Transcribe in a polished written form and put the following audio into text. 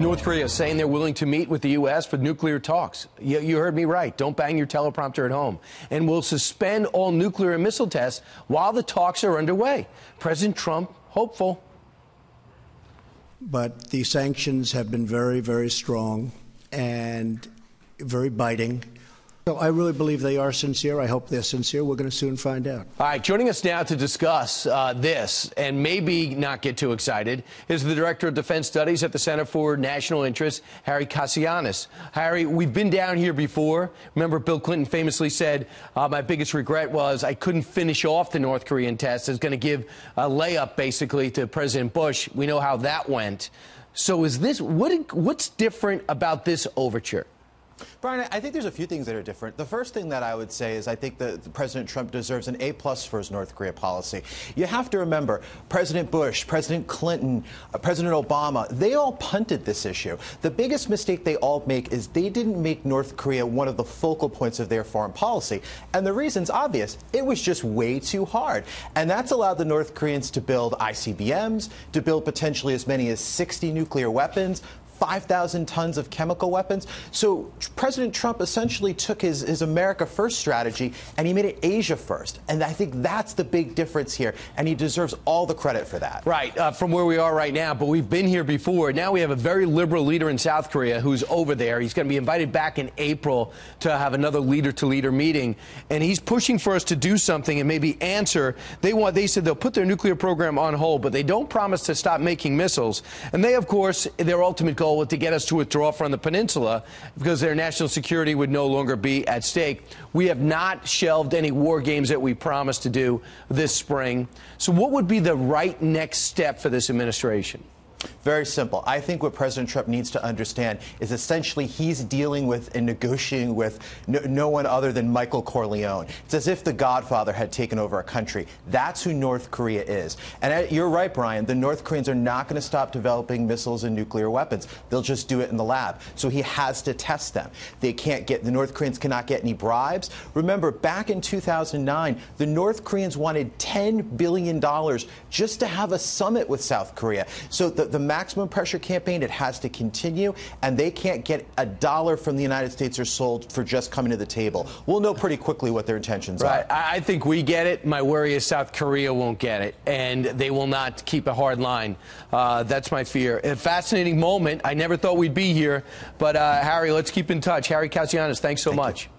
North Korea is saying they're willing to meet with the U.S. for nuclear talks. You heard me right. Don't bang your teleprompter at home. And will suspend all nuclear and missile tests while the talks are underway. President Trump hopeful. But the sanctions have been very, very strong and very biting. So I really believe they are sincere. I hope they're sincere. We're going to soon find out. All right, joining us now to discuss this and maybe not get too excited is the Director of Defense Studies at the Center for National Interest, Harry Katsianis. Harry, we've been down here before. Remember, Bill Clinton famously said, my biggest regret was I couldn't finish off the North Korean test. I was going to give a layup, basically, to President Bush. We know how that went. So is this what's different about this overture? Brian, I think there's a few things that are different. The first thing that I would say is I think that President Trump deserves an A+ for his North Korea policy. You have to remember, President Bush, President Clinton, President Obama, they all punted this issue. The biggest mistake they all make is they didn't make North Korea one of the focal points of their foreign policy. And the reason's obvious. It was just way too hard. And that's allowed the North Koreans to build ICBMs, to build potentially as many as 60 nuclear weapons, 5,000 tons of chemical weapons. So President Trump essentially took his America First strategy and he made it Asia First. And I think that's the big difference here. And he deserves all the credit for that. Right, from where we are right now. But we've been here before. Now we have a very liberal leader in South Korea who's over there. He's going to be invited back in April to have another leader-to-leader meeting. And he's pushing for us to do something and maybe answer. They said they'll put their nuclear program on hold, but they don't promise to stop making missiles. And they, of course, their ultimate goal to get us to withdraw from the peninsula because their national security would no longer be at stake. We have not shelved any war games that we promised to do this spring. So what would be the right next step for this administration? Very simple. I think what President Trump needs to understand is essentially he's dealing with and negotiating with no one other than Michael Corleone. It's as if the Godfather had taken over a country. That's who North Korea is. And you're right, Brian. The North Koreans are not going to stop developing missiles and nuclear weapons. They'll just do it in the lab. So he has to test them. The North Koreans cannot get any bribes. Remember, back in 2009, the North Koreans wanted $10 billion just to have a summit with South Korea. So the maximum pressure campaign, it has to continue, and they can't get a dollar from the United States or sold for just coming to the table. We'll know pretty quickly what their intentions are. I think we get it. My worry is South Korea won't get it, and they will not keep a hard line. That's my fear. A fascinating moment. I never thought we'd be here, but Harry, let's keep in touch. Harry Katsianis, thanks so much.